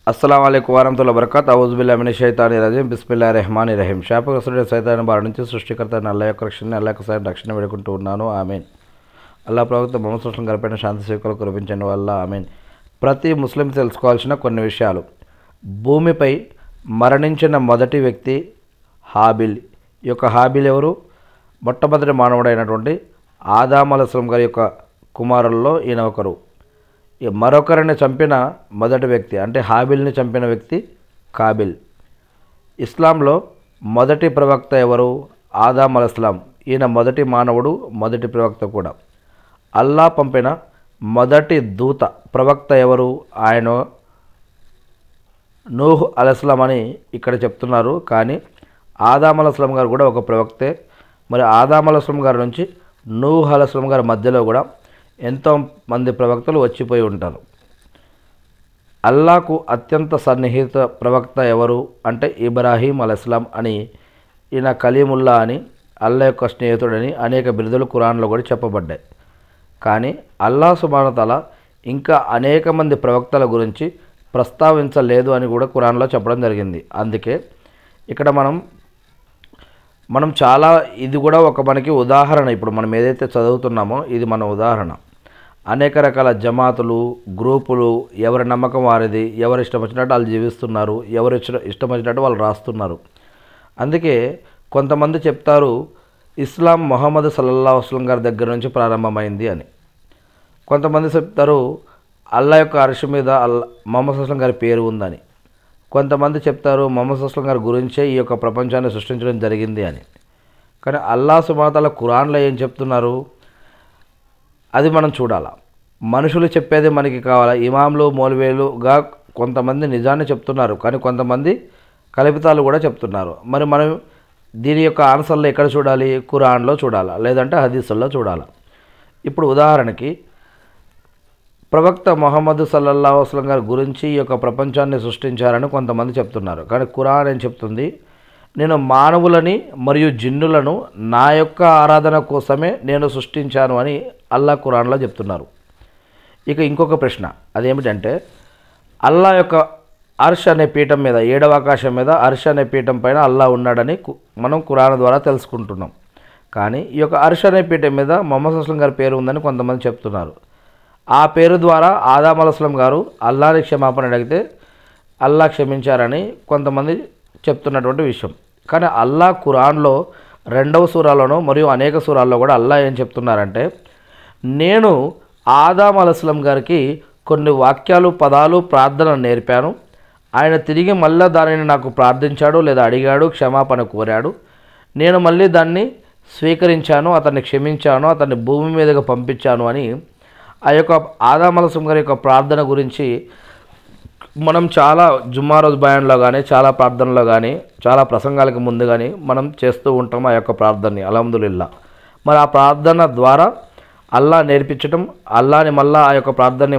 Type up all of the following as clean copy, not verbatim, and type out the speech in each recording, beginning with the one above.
అస్సలాముఅలైకుం వరహ్మతుల్లాహి వబరకాతుహు ఔజుబిల్లాహి మినశ్శైతానిర్రజీం బిస్మిల్లాహిర్రహ్మానిర్రహీం. శాపగ్రస్తుడైన సైతాను బారి నుంచి సృష్టికర్త అయిన అల్లాహ్ యొక్క రక్షణ వేడుకుంటూ ఉన్నాను. ఆమీన్. అల్లాహ్ ప్రవక్త ముహమ్మద్ సల్లల్లాహు అలైహి వసల్లం గారిపైన శాంతి సేవకులు కురిపించండి వల్ల ఆమీన్. ప్రతి ముస్లిం తెలుసుకోవాల్సిన కొన్ని విషయాలు. భూమిపై మరణించిన మొదటి వ్యక్తి హాబిల్. ఈ యొక్క హాబిల్ ఎవరు? మొట్టమొదటి మానవుడైనటువంటి ఆదాం అలైహిస్సలాం గారి యొక్క కుమారుల్లో ఈయన ఒకరు. మరొకరిని చంపిన మొదటి వ్యక్తి అంటే హాబిల్ని చంపిన వ్యక్తి కాబిల్. ఇస్లాంలో మొదటి ప్రవక్త ఎవరు? ఆదాం అలైహిస్సలాం. ఈయన మొదటి మానవుడు, మొదటి ప్రవక్త కూడా. అల్లాహ్ పంపిన మొదటి దూత ప్రవక్త ఎవరు? ఆయన నూహ్ అలైహిస్సలాం అని ఇక్కడ చెప్తున్నారు. కానీ ఆదాం అలైహిస్సలాం గారు కూడా ఒక ప్రవక్తే. మరి ఆదాం అలైహిస్సలాం గారి నుంచి నూహ్ అలైహిస్సలాం గారి మధ్యలో కూడా ఎంతో మంది ప్రవక్తలు వచ్చిపోయి ఉంటారు. అల్లాహకు అత్యంత సన్నిహిత ప్రవక్త ఎవరు అంటే ఇబ్రాహీం అలైహిస్సలాం అని, ఈయన కలీముల్లా అని, అల్లాహ్ యొక్క స్నేహితుడని అనేక బిరుదులు ఖురాన్లో కూడా చెప్పబడ్డాయి. కానీ అల్లాహ్ సుబ్హానహు వ తఆలా ఇంకా అనేక మంది ప్రవక్తల గురించి ప్రస్తావించలేదు అని కూడా ఖురాన్లో చెప్పడం జరిగింది. అందుకే ఇక్కడ మనం చాలా, ఇది కూడా ఒక మనకి ఉదాహరణ. ఇప్పుడు మనం ఏదైతే చదువుతున్నామో ఇది మన ఉదాహరణ. అనేక రకాల జమాతులు, గ్రూపులు, ఎవరి నమ్మకం వారిది, ఎవరు ఇష్టం వచ్చినట్టు వాళ్ళు జీవిస్తున్నారు, ఎవరు ఇష్టం వచ్చినట్టు వాళ్ళు రాస్తున్నారు. అందుకే కొంతమంది చెప్తారు ఇస్లాం ముహమ్మద్ సల్లల్లాహు అలైహి వసల్లం గారి దగ్గర నుంచి ప్రారంభమైంది అని. కొంతమంది చెప్తారు అల్లాహ్ యొక్క అర్ష్ మీద ముహమ్మద్ సల్లల్లాహు అలైహి వసల్లం గారి పేరు ఉందని. కొంతమంది చెప్తారు ముహమ్మద్ సల్లల్లాహు అలైహి వసల్లం గారి గురించే ఈ యొక్క ప్రపంచాన్ని సృష్టించడం జరిగింది అని. కానీ అల్లాహ్ సుబ్హానహు వ తఆలా ఖురాన్లో ఏం చెప్తున్నారు అది మనం చూడాలా. మనుషులు చెప్పేది మనకి కావాలా. ఇమాంలు, మౌలవీలుగా కొంతమంది నిజాన్ని చెప్తున్నారు, కానీ కొంతమంది కల్పితాలు కూడా చెప్తున్నారు. మరి మనం దీని యొక్క ఆన్సర్లు ఎక్కడ చూడాలి? ఖురాన్లో చూడాలా, లేదంటే హదీసుల్లో చూడాలా. ఇప్పుడు ఉదాహరణకి ప్రవక్త ముహమ్మద్ సల్లల్లాహు అలైహి వసల్లం గారి గురించి ఈ యొక్క ప్రపంచాన్ని సృష్టించారని కొంతమంది చెప్తున్నారు. కానీ ఖురాన్ ఏం చెప్తుంది? నేను మానవులని మరియు జిన్నులను నా యొక్క ఆరాధన కోసమే నేను సృష్టించాను అని అల్లాహ్ ఖురాన్లో చెప్తున్నారు. ఇక ఇంకొక ప్రశ్న, అదేమిటంటే అల్లాహ్ యొక్క అర్ష్ అనే పీఠం మీద, 7వ ఆకాశం మీద అర్ష్ అనే పీఠం పైన అల్లాహ్ ఉన్నాడని మనం ఖురాన్ ద్వారా తెలుసుకుంటున్నాం. కానీ ఈ యొక్క అర్ష్ అనే పీఠం మీద ముహమ్మద్ సల్లల్లాహు అలైహి వసల్లం గారి పేరు ఉందని కొంతమంది చెప్తున్నారు. ఆ పేరు ద్వారా ఆదాం అలైహిస్సలాం గారు అల్లాహ్ని క్షమాపణ అడిగితే అల్లాహ్ క్షమించారని కొంతమంది చెప్తున్నటువంటి విషయం. కానీ అల్లాహ్ ఖురాన్లో 2వ సూరాలోనూ మరియు అనేక సూరాల్లో కూడా అల్లాహ్ ఏం చెప్తున్నారంటే, నేను ఆదాం అలైహిస్సలాం గారికి కొన్ని వాక్యాలు, పదాలు, ప్రార్థన నేర్పాను. ఆయన తిరిగి మళ్ళీ దానిని నాకు ప్రార్థించాడు లేదా అడిగాడు, క్షమాపణ కోరాడు. నేను మళ్ళీ దాన్ని స్వీకరించాను, అతన్ని క్షమించాను, అతన్ని భూమి మీదగా పంపించాను అని ఆ యొక్క ఆదాం అలైహిస్సలాం గారి యొక్క ప్రార్థన గురించి మనం చాలా జుమ్మా రోజు బయాన్లో కానీ, చాలా ప్రార్థనలో కానీ, చాలా ప్రసంగాలకు ముందు కానీ మనం చేస్తూ ఉంటాం ఆ యొక్క ప్రార్థనని. అల్హమ్దులిల్లా. మరి ఆ ప్రార్థన ద్వారా అల్లాహ్ నేర్పించడం, అల్లాహ్ని మళ్ళీ ఆ యొక్క ప్రార్థనని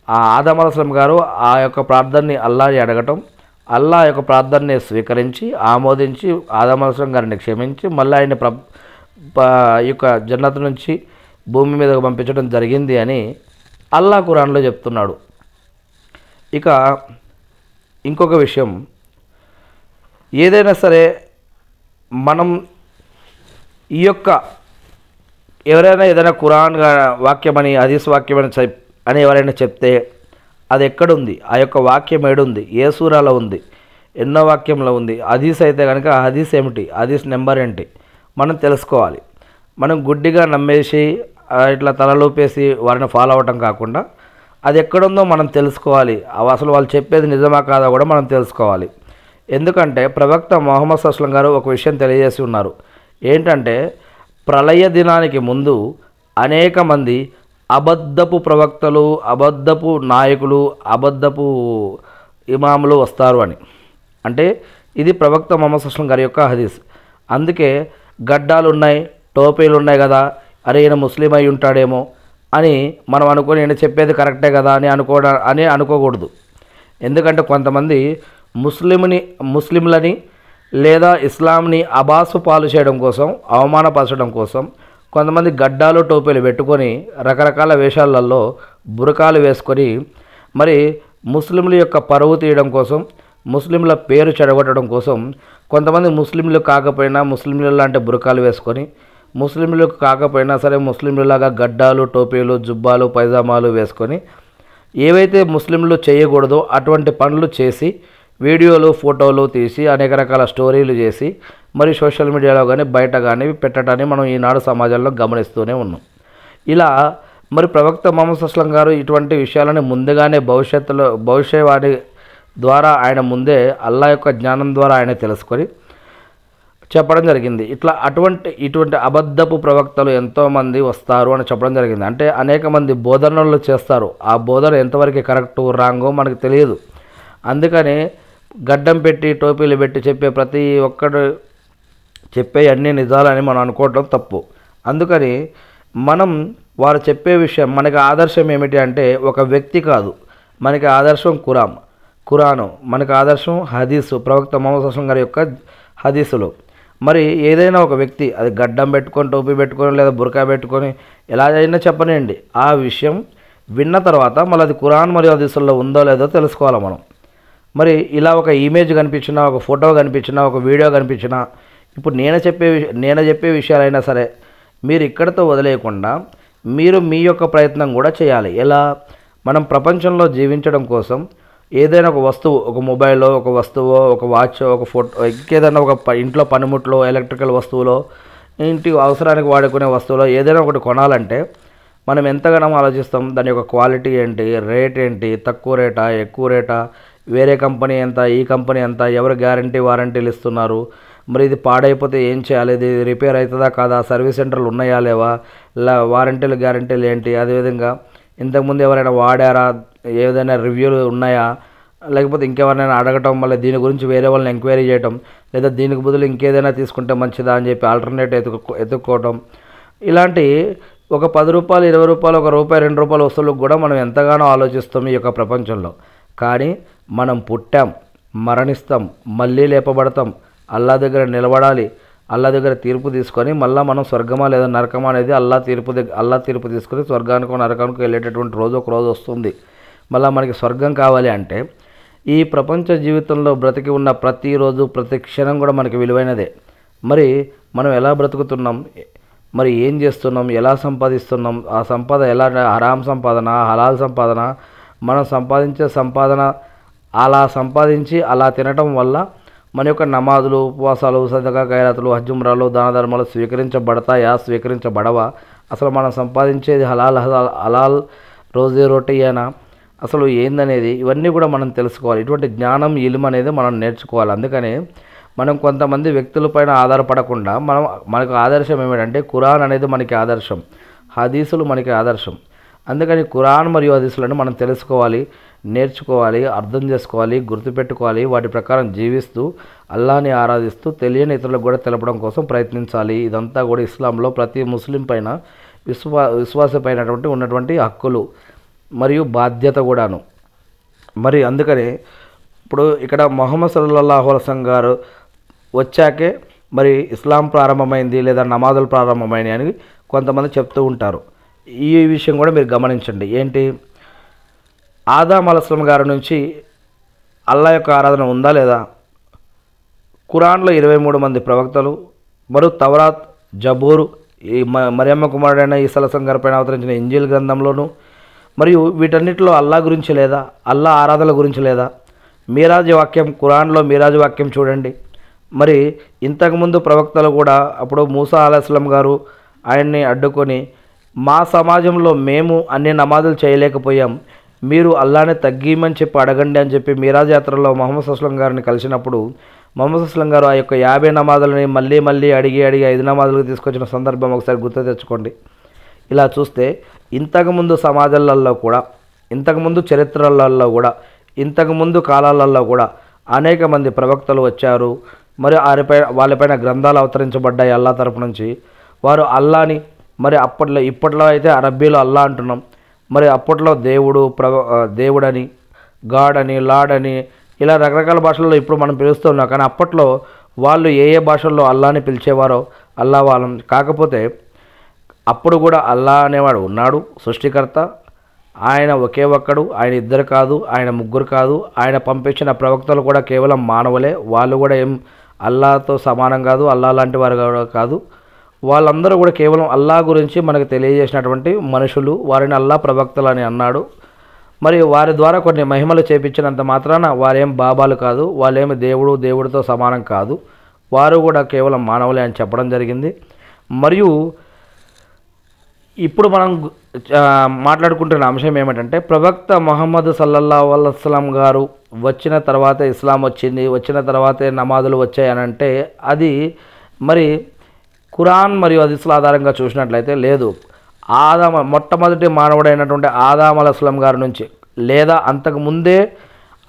ఆదాం అలైహిస్సలాం గారు ఆ యొక్క ప్రార్థనని అల్లాహ్ని అడగటం, అల్లాహ్ యొక్క ప్రార్థనని స్వీకరించి ఆమోదించి ఆదాం అలైహిస్సలాం గారిని క్షమించి మళ్ళీ ఆయన ఈ యొక్క జన్నత్ నుంచి భూమి మీదకు పంపించడం జరిగింది అని అల్లాహ్ ఖురాన్లో చెప్తున్నాడు. ఇక ఇంకొక విషయం, ఏదైనా సరే మనం ఈ యొక్క ఎవరైనా ఏదైనా ఖురాన్ వాక్యమని, హదీస్ వాక్యమని అని ఎవరైనా చెప్తే అది ఎక్కడుంది, ఆ యొక్క వాక్యం ఏడుంది, ఏ సూరాలో ఉంది, ఎన్నో వాక్యంలో ఉంది, హదీస్ అయితే కనుక ఆ హదీస్ ఏమిటి, హదీస్ నెంబర్ ఏంటి మనం తెలుసుకోవాలి. మనం గుడ్డిగా నమ్మేసి ఇట్లా తలలోపేసి వారిని ఫాలో అవ్వటం కాకుండా అది ఎక్కడుందో మనం తెలుసుకోవాలి. అసలు వాళ్ళు చెప్పేది నిజమా కాదా కూడా మనం తెలుసుకోవాలి. ఎందుకంటే ప్రవక్త ముహమ్మద్ సల్లల్లాహు అలైహి వసల్లం గారు ఒక విషయం తెలియజేసి ఉన్నారు. ఏంటంటే ప్రళయ దినానికి ముందు అనేక మంది అబద్ధపు ప్రవక్తలు, అబద్ధపు నాయకులు, అబద్ధపు ఇమాములు వస్తారు అని. అంటే ఇది ప్రవక్త ముహమ్మద్ సల్లల్లాహు అలైహి వసల్లం గారి యొక్క హదీస్. అందుకే గడ్డాలు ఉన్నాయి, టోపీలు ఉన్నాయి కదా, అరే ఈయన ముస్లిం అయి ఉంటాడేమో అని మనం అనుకొని ఈయన చెప్పేది కరెక్టే కదా అని అనుకోకూడదు. ఎందుకంటే కొంతమంది ముస్లింలని లేదా ఇస్లాంని అబాసు పాలు చేయడం కోసం, అవమానపరచడం కోసం కొంతమంది గడ్డాలు, టోపీలు పెట్టుకొని రకరకాల వేషాలలో బురకాలు వేసుకొని మరి ముస్లింల యొక్క పరువు తీయడం కోసం, ముస్లింల పేరు చెడగొట్టడం కోసం కొంతమంది ముస్లింలు కాకపోయినా ముస్లింలు లాంటి బురకాలు వేసుకొని, ముస్లింలకు కాకపోయినా సరే ముస్లింలలాగా గడ్డాలు, టోపీలు, జుబ్బాలు, పైజామాలు వేసుకొని ఏవైతే ముస్లింలు చేయకూడదో అటువంటి పనులు చేసి వీడియోలు, ఫోటోలు తీసి అనేక రకాల స్టోరీలు చేసి మరి సోషల్ మీడియాలో కానీ బయట కానీ పెట్టడాన్ని మనం ఈనాడు సమాజంలో గమనిస్తూనే ఉన్నాం. ఇలా మరి ప్రవక్త ముహమ్మద్ అస్లం గారు ఇటువంటి విషయాలను ముందుగానే భవిష్యవాణి ద్వారా ఆయన ముందే అల్లా యొక్క జ్ఞానం ద్వారా ఆయన తెలుసుకొని చెప్పడం జరిగింది. ఇటువంటి అబద్ధపు ప్రవక్తలు ఎంతోమంది వస్తారు అని చెప్పడం జరిగింది. అంటే అనేక మంది బోధనలు చేస్తారు. ఆ బోధన ఎంతవరకు కరెక్టు రాంగో మనకు తెలియదు. అందుకని గడ్డం పెట్టి టోపీలు పెట్టి చెప్పే ప్రతి ఒక్కడు చెప్పే అన్ని నిజాలని మనం అనుకోవడం తప్పు. అందుకని మనం వారు చెప్పే విషయం మనకి ఆదర్శం ఏమిటి అంటే ఒక వ్యక్తి కాదు, మనకి ఆదర్శం ఖురాను, మనకి ఆదర్శం హదీసు, ప్రవక్త ముహమ్మద్ అస్లం గారి యొక్క హదీసులు. మరి ఏదైనా ఒక వ్యక్తి అది గడ్డం పెట్టుకొని, టోపీ పెట్టుకొని లేదా బురకా పెట్టుకొని ఎలా అయినా చెప్పనివ్వండి, ఆ విషయం విన్న తర్వాత మళ్ళీ అది ఖురాన్ మరియు హదీసుల్లో ఉందో లేదో తెలుసుకోవాలి మనం. మరి ఇలా ఒక ఇమేజ్ కనిపించినా, ఒక ఫోటో కనిపించినా, ఒక వీడియో కనిపించినా, ఇప్పుడు నేను చెప్పే విషయాలైనా సరే మీరు ఇక్కడితో వదిలేయకుండా మీరు మీ యొక్క ప్రయత్నం కూడా చేయాలి. ఎలా? మనం ప్రపంచంలో జీవించడం కోసం ఏదైనా ఒక వస్తువు, ఒక మొబైల్లో ఒక వస్తువు, ఒక వాచ్, ఒక ఫోటో, ఇంకేదైనా ఒక ఇంట్లో పనిముట్లో, ఎలక్ట్రికల్ వస్తువులో, ఇంటి అవసరానికి వాడుకునే వస్తువులో ఏదైనా ఒకటి కొనాలంటే మనం ఎంతగానో ఆలోచిస్తాం. దాని యొక్క క్వాలిటీ ఏంటి, రేట్ ఏంటి, తక్కువ రేటా, ఎక్కువ రేటా, వేరే కంపెనీ ఎంత, ఈ కంపెనీ ఎంత, ఎవరు వారంటీలు ఇస్తున్నారు, మరి ఇది పాడైపోతే ఏం చేయాలి, ఇది రిపేర్ అవుతుందా కాదా, సర్వీస్ సెంటర్లు ఉన్నాయా లేవా, వారంటీలు గ్యారంటీలు ఏంటి, అదేవిధంగా ఇంతకుముందు ఎవరైనా వాడారా, ఏదైనా రివ్యూలు ఉన్నాయా, లేకపోతే ఇంకెవరైనా అడగటం, మళ్ళీ దీని గురించి వేరే వాళ్ళని ఎంక్వైరీ చేయటం, లేదా దీనికి బదులు ఇంకేదైనా తీసుకుంటే మంచిదా అని చెప్పి ఆల్టర్నేట్ ఎత్తుక్కోవటం. ఇలాంటి ఒక 10 రూపాయలు, 20 రూపాయలు, ₹1, ₹2 వస్తువులకు కూడా మనం ఎంతగానో ఆలోచిస్తాం ఈ యొక్క ప్రపంచంలో. కానీ మనం పుట్టాం, మరణిస్తాం, మళ్ళీ లేపబడతాం, అల్లా దగ్గర నిలబడాలి, అల్లా దగ్గర తీర్పు తీసుకొని మళ్ళీ మనం స్వర్గమా లేదా నరకమా అనేది అల్లా తీర్పు తీసుకొని స్వర్గానికో నరకానికో వెళ్ళేటటువంటి రోజు ఒక రోజు వస్తుంది. మళ్ళీ మనకి స్వర్గం కావాలి అంటే ఈ ప్రపంచ జీవితంలో బ్రతికి ఉన్న ప్రతిరోజు, ప్రతి క్షణం కూడా మనకి విలువైనదే. మరి మనం ఎలా బ్రతుకుతున్నాం, మరి ఏం చేస్తున్నాం, ఎలా సంపాదిస్తున్నాం, ఆ సంపాదన ఎలా హరాం సంపాదన, హలాల్ సంపాదన, మనం సంపాదించే సంపాదన అలా సంపాదించి అలా తినటం వల్ల మన యొక్క నమాజులు, ఉపవాసాలు, సదకా, ఖైరాతులు, హజ్, ఉమ్రాలు, దాన ధర్మాలు స్వీకరించబడతాయా, స్వీకరించబడవా, అసలు మనం సంపాదించేది హలాల్ రోజీ రోటీయేనా, అసలు ఏందనేది ఇవన్నీ కూడా మనం తెలుసుకోవాలి. ఇటువంటి జ్ఞానం, ఇల్మ్ అనేది మనం నేర్చుకోవాలి. అందుకని మనం కొంతమంది వ్యక్తులపైన ఆధారపడకుండా మనకు ఆదర్శం ఏమిటంటే ఖురాన్ అనేది మనకి ఆదర్శం, హదీసులు మనకి ఆదర్శం. అందుకని ఖురాన్ మరియు హదీసులను మనం తెలుసుకోవాలి, నేర్చుకోవాలి, అర్థం చేసుకోవాలి, గుర్తుపెట్టుకోవాలి, వాటి ప్రకారం జీవిస్తూ అల్లాని ఆరాధిస్తూ తెలియని ఇతరులకు కూడా తెలపడం కోసం ప్రయత్నించాలి. ఇదంతా కూడా ఇస్లాంలో ప్రతి ముస్లిం పైన విశ్వాసపైనటువంటి ఉన్నటువంటి హక్కులు మరియు బాధ్యత కూడాను. మరి అందుకని ఇప్పుడు ఇక్కడ ముహమ్మద్ సల్లల్లాహు అలైహి వసల్లం గారు వచ్చాకే మరి ఇస్లాం ప్రారంభమైంది లేదా నమాజులు ప్రారంభమైనాయి అని కొంతమంది చెప్తూ ఉంటారు. ఈ విషయం కూడా మీరు గమనించండి. ఏంటి, ఆదం అలైహిస్సలాం గారి నుంచి అల్లా యొక్క ఆరాధన ఉందా లేదా? ఖురాన్లో 23 మంది ప్రవక్తలు, మరియు తౌరాత్, జబూర్, ఈ మరియమ్మ కుమారుడైన ఈసా అలైహిస్సలాం గారి పైన అవతరించిన ఇంజీల్ గ్రంథంలోను, మరియు వీటన్నిటిలో అల్లా గురించి లేదా, అల్లా ఆరాధనల గురించి లేదా? మీరాజ్ వాక్యం, ఖురాన్లో మీరాజ్ వాక్యం చూడండి. మరి ఇంతకుముందు ప్రవక్తలు కూడా అప్పుడు మూసా అలైహిస్సలాం గారు ఆయన్ని అడ్డుకొని మా సమాజంలో మేము అన్ని నమాజులు చేయలేకపోయాం, మీరు అల్లానే తగ్గీమని చెప్పి అడగండి అని చెప్పి మీరాజ్ యాత్రలో ముహమ్మద్ అస్లం గారిని కలిసినప్పుడు ముహమ్మద్ అస్లం గారు ఆ యొక్క 50 నమాజులని మళ్ళీ అడిగి 5 నమాజులకు తీసుకొచ్చిన సందర్భం ఒకసారి గుర్తు తెచ్చుకోండి. ఇలా చూస్తే ఇంతకుముందు సమాజాలలో కూడా, ఇంతకుముందు చరిత్రలలో కూడా, ఇంతకుముందు కాలాలలో కూడా అనేక మంది ప్రవక్తలు వచ్చారు. మరి వాళ్ళపైన గ్రంథాలు అవతరించబడ్డాయి అల్లా తరపు నుంచి. వారు అల్లాని మరి ఇప్పట్లో అయితే అరబ్బీలో అల్లా అంటున్నాం, మరి అప్పట్లో దేవుడని, గాడ్ అని, లాడ్ అని ఇలా రకరకాల భాషల్లో ఇప్పుడు మనం పిలుస్తున్నాం. కానీ అప్పట్లో వాళ్ళు ఏ భాషల్లో అల్లాని పిలిచేవారో అల్లా వాళ్ళని. కాకపోతే అప్పుడు కూడా అల్లా అనేవాడు ఉన్నాడు, సృష్టికర్త, ఆయన ఒకే ఒక్కడు, ఆయన ఇద్దరు కాదు, ఆయన ముగ్గురు కాదు, ఆయన పంపించిన ప్రవక్తలు కూడా కేవలం మానవులే. వాళ్ళు కూడా ఏం అల్లాతో సమానం కాదు, అల్లా లాంటి వారు కూడా కాదు. వాళ్ళందరూ కూడా కేవలం అల్లా గురించి మనకు తెలియజేసినటువంటి మనుషులు. వారిని అల్లా ప్రవక్తలు అని అన్నాడు. మరి వారి ద్వారా కొన్ని మహిమలు చేపించినంత మాత్రాన వారేం బాబాలు కాదు, వాళ్ళేమి దేవుడితో సమానం కాదు, వారు కూడా కేవలం మానవులే అని చెప్పడం జరిగింది. మరియు ఇప్పుడు మనం మాట్లాడుకుంటున్న అంశం ఏమిటంటే, ప్రవక్త ముహమ్మద్ సల్లల్లాహు అలైహి వసల్లం గారు వచ్చిన తర్వాత ఇస్లాం వచ్చింది, వచ్చిన తర్వాతే నమాజులు వచ్చాయని అంటే అది మరి ఖురాన్ మరియు హదీసుల ఆధారంగా చూసినట్లయితే లేదు. మొట్టమొదటి మానవుడైనటువంటి ఆదం అలైహిస్సలాం గారి నుంచి లేదా అంతకుముందే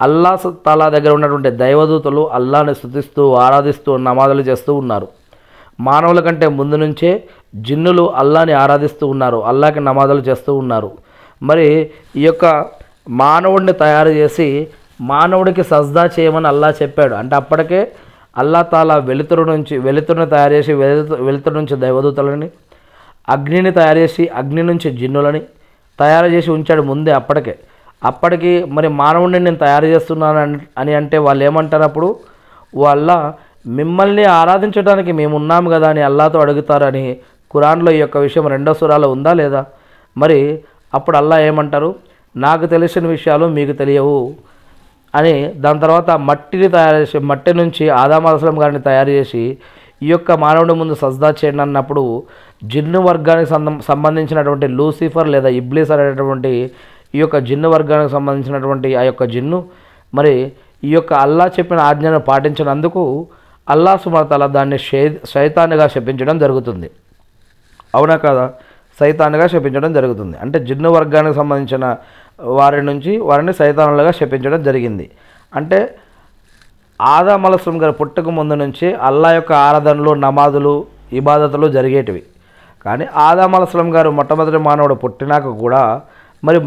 అల్లాహ్ తాలా దగ్గర ఉన్నటువంటి దైవదూతలు అల్లాహ్ని స్తుతిస్తూ ఆరాధిస్తూ నమాజులు చేస్తూ ఉన్నారు. మానవుల కంటే ముందు నుంచే జిన్నులు అల్లాహ్ని ఆరాధిస్తూ ఉన్నారు, అల్లాహ్కి నమాజులు చేస్తూ ఉన్నారు. మరి ఈ యొక్క మానవుడిని తయారు చేసి మానవుడికి సజ్దా చేయమని అల్లాహ్ చెప్పాడు. అంటే అప్పటికే అల్లాహ్ తాలా వెలుతురుని తయారు చేసి వెలుతురు నుంచి దైవదూతలని, అగ్నిని తయారు చేసి అగ్ని నుంచి జిన్నులని తయారు చేసి ఉంచాడు ముందే. అప్పటికి మరి మానవుడిని నేను తయారు చేస్తున్నాను అని అంటే వాళ్ళు ఏమంటారు? అప్పుడు వాళ్ళ మిమ్మల్ని ఆరాధించడానికి మేము ఉన్నాము కదా అని అల్లాహతో అడుగుతారని ఖురాన్లో ఈ యొక్క విషయం 2వ సూరాలో ఉందా లేదా? మరి అప్పుడు అల్లాహ్ ఏమంటారు? నాకు తెలిసిన విషయాలు మీకు తెలియవు అని. దాని తర్వాత మట్టిని తయారు చేసి మట్టి నుంచి ఆదం అలైహిస్సలాం గారిని తయారు చేసి ఈ యొక్క మానవుడి ముందు సజ్దా చేయండి అన్నప్పుడు జిన్ను వర్గానికి సంబంధించినటువంటి లూసిఫర్ లేదా ఇబ్లీస్ అనేటటువంటి ఈ యొక్క జిన్ను వర్గానికి సంబంధించినటువంటి ఆ యొక్క జిన్ను మరి ఈ యొక్క అల్లాహ్ చెప్పిన ఆజ్ఞను పాటించినందుకు అల్లాహ్ సుబ్హానహు వ తఆలా దాన్ని శైతానుగా శపించడం జరుగుతుంది. అవునా కదా? శైతానుగా శపించడం జరుగుతుంది. అంటే జిన్ను వర్గానికి సంబంధించిన వారిని శైతానులుగా శపించడం జరిగింది. అంటే ఆదం అలైహిస్సలాం గారు పుట్టక ముందు నుంచి అల్లాహ్ యొక్క ఆరాధనలు, నమాజులు, ఇబాదతులు జరిగేటివి. కానీ ఆదం అలైహిస్సలాం గారు మొట్టమొదటి మానవుడు పుట్టినాక కూడా మరి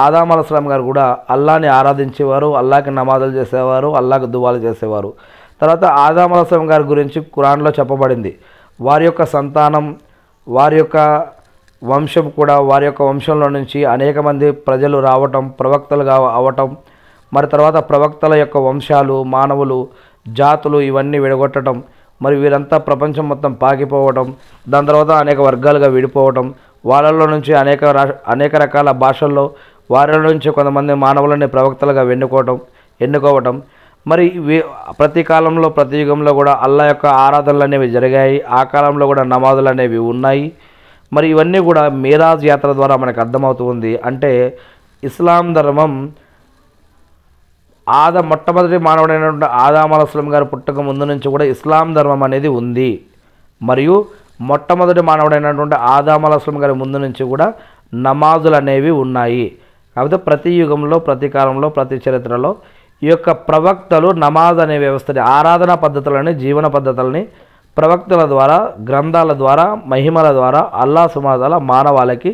ఆదం అలైహిస్సలాం గారు కూడా అల్లాహ్ని ఆరాధించేవారు, అల్లాహ్కి నమాజులు చేసేవారు, అల్లాహ్కి దువాలు చేసేవారు. తర్వాత ఆదం అలైహిస్సలాం గారి గురించి ఖురాన్లో చెప్పబడింది. వారి యొక్క సంతానం, వారి యొక్క వంశం కూడా, వారి యొక్క వంశంలో నుంచి అనేక మంది ప్రజలు రావటం, ప్రవక్తలుగా అవటం, మరి తర్వాత ప్రవక్తల యొక్క వంశాలు, మానవులు, జాతులు ఇవన్నీ విడగొట్టడం, మరి వీరంతా ప్రపంచం మొత్తం పాకిపోవటం, దాని తర్వాత అనేక వర్గాలుగా విడిపోవటం, వాళ్ళలో నుంచి అనేక రకాల భాషల్లో వారిలో నుంచి కొంతమంది మానవులని ప్రవక్తలుగా ఎన్నుకోవటం మరి ప్రతి కాలంలో ప్రతి యుగంలో కూడా అల్లాహ్ యొక్క ఆరాధనలు అనేవి జరిగాయి. ఆ కాలంలో కూడా నమాజులు అనేవి ఉన్నాయి. మరి ఇవన్నీ కూడా మీరాజ్ యాత్ర ద్వారా మనకు అర్థమవుతుంది. అంటే ఇస్లాం ధర్మం మొట్టమొదటి మానవుడైనటువంటి ఆదం అలైహిస్సలాం గారు పుట్టక ముందు నుంచి కూడా ఇస్లాం ధర్మం అనేది ఉంది. మరియు మొట్టమొదటి మానవుడైనటువంటి ఆదం అలైహిస్సలాం గారి ముందు నుంచి కూడా నమాజులు అనేవి ఉన్నాయి. కాకపోతే ప్రతి యుగంలో, ప్రతి కాలంలో, ప్రతి చరిత్రలో ఈ యొక్క ప్రవక్తలు నమాజ్ అనే వ్యవస్థని, ఆరాధనా పద్ధతులని, జీవన పద్ధతులని ప్రవక్తల ద్వారా, గ్రంథాల ద్వారా, మహిమల ద్వారా అల్లాహ్ సుబ్హానహు వ తఆలా మానవాళికి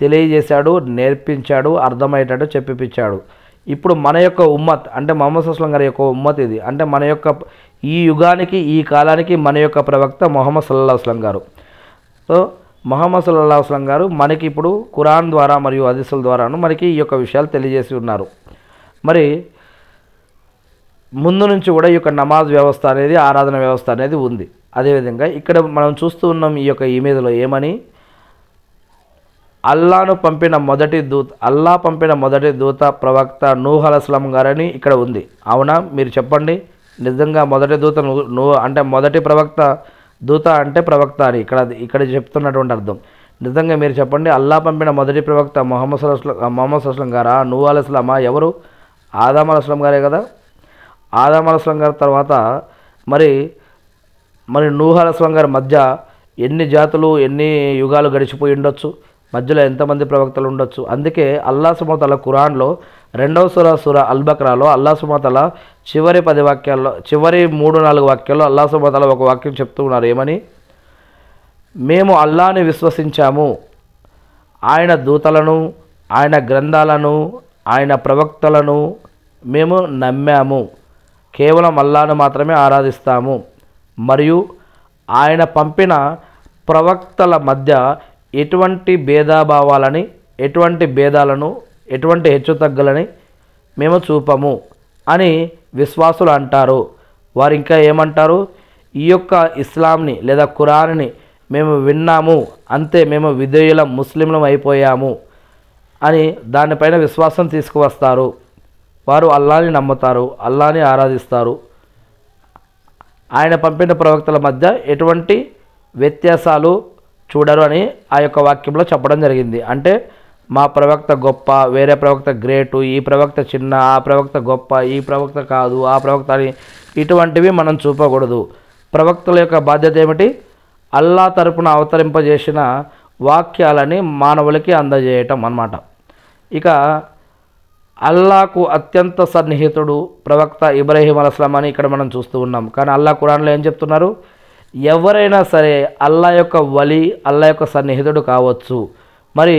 తెలియజేశాడు, నేర్పించాడు, అర్థమయ్యేటట్టు చెప్పిపించాడు. ఇప్పుడు మన యొక్క ఉమ్మత్ అంటే ముహమ్మద్ సల్లల్లాహు అలైహి వసల్లం గారి యొక్క ఉమ్మత్ ఇది. అంటే మన యొక్క ఈ యుగానికి, ఈ కాలానికి మన యొక్క ప్రవక్త ముహమ్మద్ సల్లల్లాహు అలైహి వసల్లం గారు. సో ముహమ్మద్ సల్లల్లాహు అలైహి వసల్లం గారు మనకి ఇప్పుడు ఖురాన్ ద్వారా మరియు హదీసుల ద్వారాను మనకి ఈ యొక్క విషయాలు తెలియజేసి ఉన్నారు. మరి ముందు నుంచి కూడా ఈ యొక్క నమాజ్ వ్యవస్థ అనేది, ఆరాధన వ్యవస్థ అనేది ఉంది. అదేవిధంగా ఇక్కడ మనం చూస్తూ ఉన్నాం ఈ యొక్క ఇమేజ్లో ఏమని, అల్లాహ్ పంపిన మొదటి దూత ప్రవక్త నూహ్ అలైహిస్సలాం గారని ఇక్కడ ఉంది. అవునా? మీరు చెప్పండి, నిజంగా మొదటి దూత అంటే మొదటి ప్రవక్త, దూత అంటే ప్రవక్త అని ఇక్కడ చెప్తున్నటువంటి అర్థం. నిజంగా మీరు చెప్పండి, అల్లాహ్ పంపిన మొదటి ప్రవక్త ముహమ్మద్ సల్లల్లాహు అలైహి వసల్లం గారా, నూహ్ అలైహిస్సలామా? ఎవరు? ఆదం అలైహిస్సలాం గారే కదా. ఆదం అలైహిస్సలాం గారి తర్వాత మరి నూహ్ అలైహిస్సలాం గారి మధ్య ఎన్ని జాతులు, ఎన్ని యుగాలు గడిచిపోయి ఉండొచ్చు, మధ్యలో ఎంతమంది ప్రవక్తలు ఉండొచ్చు. అందుకే అల్లాహ్ సుబ్హానహు వ తఆలా ఖురాన్లో 2వ సూర అల్ బక్రాలో అల్లాహ్ సుబ్హానహు వ తఆలా చివరి 10 వాక్యాల్లో, చివరి 3-4 వాక్యాల్లో అల్లాహ్ సుబ్హానహు వ తఆలా ఒక వాక్యం చెప్తూ ఉన్నారు. ఏమని? మేము అల్లాహ్ని విశ్వసించాము, ఆయన దూతలను, ఆయన గ్రంథాలను, ఆయన ప్రవక్తలను మేము నమ్మాము, కేవలం అల్లాహ్ను మాత్రమే ఆరాధిస్తాము, మరియు ఆయన పంపిన ప్రవక్తల మధ్య ఎటువంటి భేదాభావాలని, ఎటువంటి భేదాలను ఎటువంటి హెచ్చుతగ్గులని మేము చూపము అని విశ్వాసులు అంటారు. వారు ఇంకా ఏమంటారు, ఈ యొక్క ఇస్లాంని లేదా ఖురాన్ని మేము విన్నాము, అంతే మేము విధేయులం ముస్లింలం అయిపోయాము అని దానిపైన విశ్వాసం తీసుకువస్తారు. వారు అల్లాని నమ్ముతారు, అల్లాని ఆరాధిస్తారు. ఆయన పంపిన ప్రవక్తల మధ్య ఎటువంటి వ్యత్యాసాలు చూడరు అని ఆ యొక్క వాక్యంలో చెప్పడం జరిగింది. అంటే మా ప్రవక్త గొప్ప, వేరే ప్రవక్త గ్రేటు, ఈ ప్రవక్త చిన్న, ఆ ప్రవక్త గొప్ప, ఈ ప్రవక్త కాదు, ఆ ప్రవక్త అని ఇటువంటివి మనం చూపకూడదు. ప్రవక్తల యొక్క బాధ్యత ఏమిటి? అల్లా తరపున అవతరింపజేసిన వాక్యాలని మానవులకి అందజేయటం అన్నమాట. ఇక అల్లాకు అత్యంత సన్నిహితుడు ప్రవక్త ఇబ్రాహీం అలైహిస్సలాం అని ఇక్కడ మనం చూస్తూ ఉన్నాం. కానీ అల్లా ఖురాన్లో ఏం చెప్తున్నారు? ఎవరైనా సరే అల్లా యొక్క వలి, అల్లా యొక్క సన్నిహితుడు కావచ్చు. మరి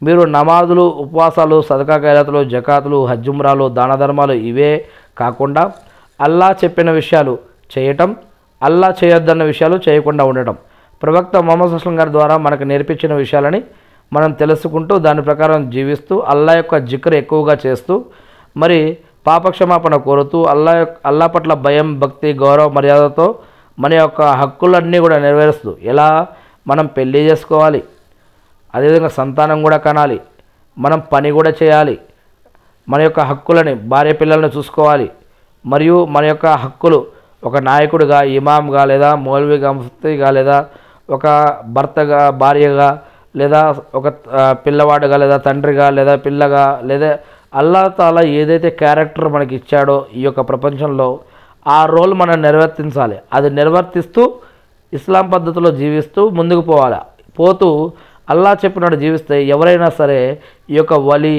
మీరు నమాజులు, ఉపవాసాలు, సదకా ఖైరాతులు, జకాతులు, హజ్జుమ్రాలు, దాన ధర్మాలు ఇవే కాకుండా అల్లా చెప్పిన విషయాలు చేయటం, అల్లా చేయొద్దన్న విషయాలు చేయకుండా ఉండటం, ప్రవక్త ముహమ్మద్ సల్లల్లాహు అలైహి వసల్లం గారి ద్వారా మనకు నేర్పించిన విషయాలని మనం తెలుసుకుంటూ దాని ప్రకారం జీవిస్తూ అల్లా యొక్క జిక్ర్ ఎక్కువగా చేస్తూ మరి పాపక్షమాపణ కోరుతూ అల్లా పట్ల భయం, భక్తి, గౌరవ మర్యాదతో మన యొక్క హక్కులన్నీ కూడా నెరవేరుస్తూ, ఎలా మనం పెళ్లి చేసుకోవాలి, అదేవిధంగా సంతానం కూడా కనాలి, మనం పని కూడా చేయాలి, మన యొక్క హక్కులని భార్య పిల్లలను చూసుకోవాలి, మరియు మన యొక్క హక్కులు ఒక నాయకుడిగా, ఇమామ్గా, లేదా మౌల్వీగా, ముఫ్తీగా, లేదా ఒక భర్తగా, భార్యగా, లేదా ఒక పిల్లవాడుగా, లేదా తండ్రిగా, లేదా పిల్లగా, లేదా అల్లాహ్ తాలా ఏదైతే క్యారెక్టర్ మనకి ఇచ్చాడో ఈ యొక్క ప్రపంచంలో ఆ రోల్ మనం నిర్వర్తించాలి. అది నిర్వర్తిస్తూ ఇస్లాం పద్ధతిలో జీవిస్తూ ముందుకు పోతూ అల్లాహ్ చెప్పినట్టు జీవిస్తే ఎవరైనా సరే ఈ యొక్క వలి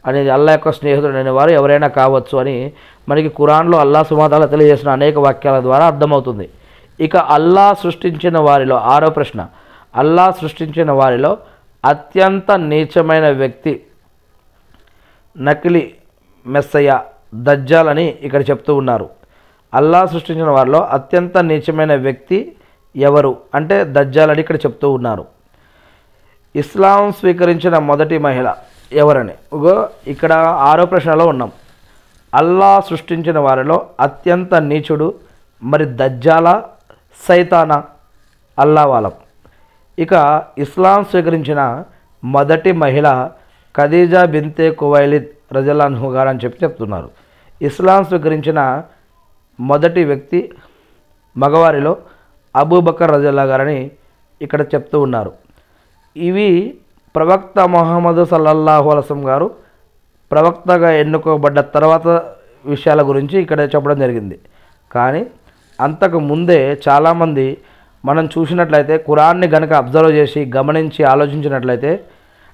అనేది అల్లాహ్ యొక్క స్నేహితుడు అనేవారు ఎవరైనా కావచ్చు అని మనకి ఖురాన్లో అల్లాహ్ సుబ్హానహు వ తఆలా తెలియజేసిన అనేక వాక్యాల ద్వారా అర్థమవుతుంది. ఇక అల్లాహ్ సృష్టించిన వారిలో, ఆరో ప్రశ్న, అల్లాహ్ సృష్టించిన వారిలో అత్యంత నీచమైన వ్యక్తి నకిలీ మెస్సయ్య, దజ్జాల్ అని ఇక్కడ చెప్తూ ఉన్నారు. అల్లాహ్ సృష్టించిన వారిలో అత్యంత నీచమైన వ్యక్తి ఎవరు అంటే దజ్జాల్ అని ఇక్కడ చెప్తూ ఉన్నారు. ఇస్లాం స్వీకరించిన మొదటి మహిళ ఎవరని ఇక్కడ ఆరో ప్రశ్నలో ఉన్నాం. అల్లాహ్ సృష్టించిన వారిలో అత్యంత నీచుడు మరి దజ్జాల, సైతానా, అల్లావాలం. ఇక ఇస్లాం స్వీకరించిన మొదటి మహిళ ఖదీజా బింతే ఖువైలిద్ రజల్లాహు అన్హా గారు అని చెప్తున్నారు. ఇస్లాం స్వీకరించిన మొదటి వ్యక్తి మగవారిలో అబూబకర్ రజల్లాహు గారని ఇక్కడ చెప్తూ ఉన్నారు. ఇవి ప్రవక్త ముహమ్మద్ సల్లల్లాహు అలైహి వసల్లం గారు ప్రవక్తగా ఎన్నుకోబడ్డ తర్వాత విషయాల గురించి ఇక్కడ చెప్పడం జరిగింది. కానీ అంతకు ముందే చాలామంది మనం చూసినట్లయితే ఖురాన్ని గనక అబ్జర్వ్ చేసి గమనించి ఆలోచించినట్లయితే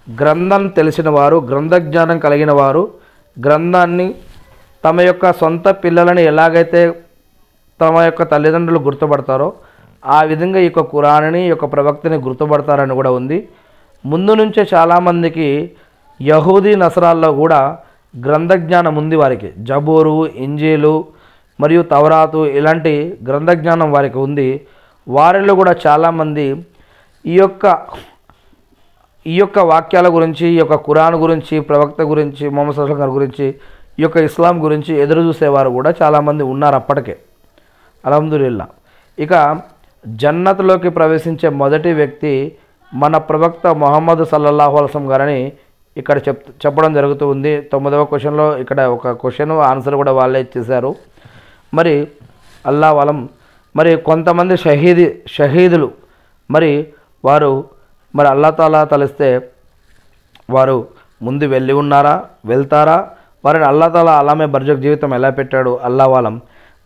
గ్రంథం తెలిసిన వారు, గ్రంథ జ్ఞానం కలిగిన వారు గ్రంథాన్ని తమ యొక్క సొంత పిల్లలని ఎలాగైతే తమ యొక్క తల్లిదండ్రులు గుర్తుపడతారో ఆ విధంగా ఈ యొక్క ఖురాన్ని, ఈ యొక్క ప్రవక్తని గుర్తుపడతారని కూడా ఉంది. ముందు నుంచే చాలామందికి యహూదీ నసరాల్లో కూడా గ్రంథ జ్ఞానం ఉంది వారికి. జబూరు, ఇంజీలు మరియు తౌరాతు ఇలాంటి గ్రంథ జ్ఞానం వారికి ఉంది. వారిలో కూడా చాలామంది ఈ యొక్క వాక్యాల గురించి, ఈ యొక్క ఖురాన్ గురించి, ప్రవక్త గురించి, ముహమ్మద్ సల్లల్లాహు అలైహి వసల్లం గురించి, ఈ యొక్క ఇస్లాం గురించి ఎదురు చూసేవారు కూడా చాలామంది ఉన్నారు అప్పటికే. అల్హమ్దులిల్లా. ఇక జన్నత్లోకి ప్రవేశించే మొదటి వ్యక్తి మన ప్రవక్త ముహమ్మద్ సల్లల్లాహు అలైహి వసల్లం గారని ఇక్కడ చెప్పడం జరుగుతూ ఉంది. 9వ క్వశ్చన్లో ఇక్కడ ఒక క్వశ్చన్ ఆన్సర్ కూడా వాళ్ళే ఇచ్చేశారు. మరి అల్లాహ్ వలం మరి కొంతమంది షహీదులు మరి వారు మరి అల్లాహ్ తాలా తలిస్తే వారు ముందు వెళ్ళి ఉన్నారా, వెళ్తారా, వారిని అల్లాహ్ తాలా అలామే బర్జక్ జీవితం ఎలా పెట్టాడు అల్లాహ్ వలం.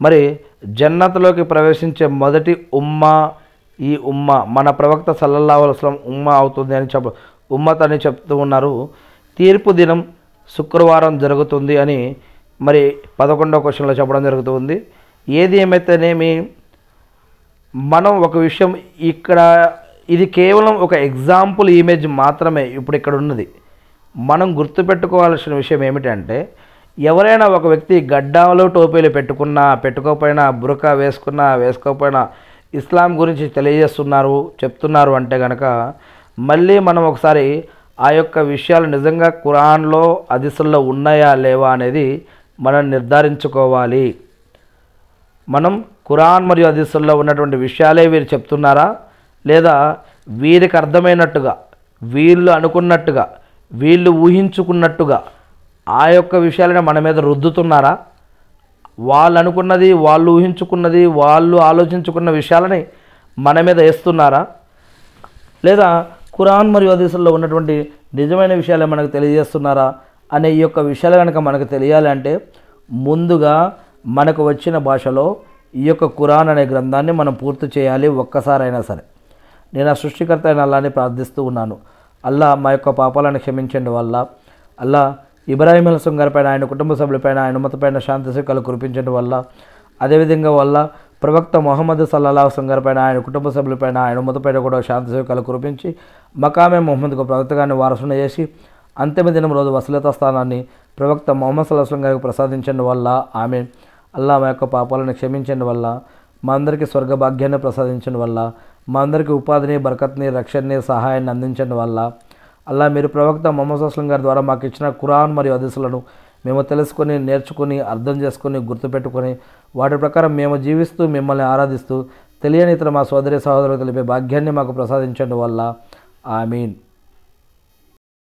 మరి జన్నత్లోకి ప్రవేశించే మొదటి ఈ ఉమ్మా మన ప్రవక్త సల్లల్లాహు అలైహి వసల్లం ఉమ్మా అవుతుంది అని ఉమ్మత్ అని చెప్తూ ఉన్నారు. తీర్పు దినం శుక్రవారం జరుగుతుంది అని మరి 11వ క్వశ్చన్లో చెప్పడం జరుగుతుంది. ఏది ఏమైతేనేమి మనం ఒక విషయం ఇక్కడ, ఇది కేవలం ఒక ఎగ్జాంపుల్ ఇమేజ్ మాత్రమే ఇప్పుడు ఇక్కడ ఉన్నది. మనం గుర్తుపెట్టుకోవాల్సిన విషయం ఏమిటంటే ఎవరైనా ఒక వ్యక్తి గడ్డాలు, టోపీలు పెట్టుకోకపోయినా, బురకా వేసుకోకపోయినా ఇస్లాం గురించి తెలియజేస్తున్నారు, చెప్తున్నారు అంటే కనుక మళ్ళీ మనం ఒకసారి ఆ యొక్క విషయాలు నిజంగా ఖురాన్లో హదీసుల్లో ఉన్నాయా లేవా అనేది మనం నిర్ధారించుకోవాలి. మనం ఖురాన్ మరియు హదీసుల్లో ఉన్నటువంటి విషయాలే వీరు చెప్తున్నారా, లేదా వీరికి అర్థమైనట్టుగా, వీళ్ళు అనుకున్నట్టుగా, వీళ్ళు ఊహించుకున్నట్టుగా ఆ యొక్క విషయాలను మన మీద రుద్దుతున్నారా? వాళ్ళు అనుకున్నది, వాళ్ళు ఊహించుకున్నది, వాళ్ళు ఆలోచించుకున్న విషయాలని మన మీద వేస్తున్నారా? లేదా ఖురాన్ మరియు హదీసుల్లో ఉన్నటువంటి నిజమైన విషయాలే మనకు తెలియజేస్తున్నారా అనే ఈ యొక్క విషయాలు కనుక మనకు తెలియాలి అంటే ముందుగా మనకు వచ్చిన భాషలో ఈ యొక్క ఖురాన్ అనే గ్రంథాన్ని మనం పూర్తి చేయాలి ఒక్కసారైనా సరే. నేను ఆ సృష్టికర్త అయిన అల్లాని ప్రార్థిస్తూ ఉన్నాను. అల్లా మా యొక్క పాపాలను క్షమించండి వల్ల, అల్లా ఇబ్రాహీం అలైహిస్సలాం గారిపైన, ఆయన కుటుంబ సభ్యులపైన, ఆయన ఉమ్మతపైన శాంతి సుఖాలు కురిపించండి వల్ల, అదేవిధంగా వల్ల ప్రవక్త ముహమ్మద్ సల్లల్లాహు అలైహి వసల్లం గారిపైన, ఆయన కుటుంబ సభ్యులపైన, ఆయన ఉమ్మతపైన కూడా శాంతి సుఖాలు కురిపించి మకామే ముహమ్మద్కు ప్రవక్త గారిని వారసును చేసి అంతిమ దినం రోజు వసలత స్థానాన్ని ప్రవక్త ముహమ్మద్ సల్లల్లాహు అలైహి వసల్లం గారికి ప్రసాదించండి వల్ల ఆమీన్. అల్లా మా యొక్క పాపాలను క్షమించండి వల్ల, మా అందరికీ స్వర్గ భాగ్యాన్ని ప్రసాదించండి వల్ల, మా అందరికీ ఉపాధిని, బరకత్ని, రక్షణని, సహాయాన్ని అందించండి వల్ల, అల్లా మీరు ప్రవక్త ముహమ్మద్ సల్లల్లాహు అలైహి వసల్లం గారి ద్వారా మాకు ఇచ్చిన ఖురాన్ మరియు హదీసులను మేము తెలుసుకొని, నేర్చుకుని, అర్థం చేసుకొని, గుర్తుపెట్టుకొని వాటి ప్రకారం మేము జీవిస్తూ మిమ్మల్ని ఆరాధిస్తూ తెలియని ఇతర మా సోదరి సహోదరులకు తెలిపే భాగ్యాన్ని మాకు ప్రసాదించండి వల్ల ఆమీన్.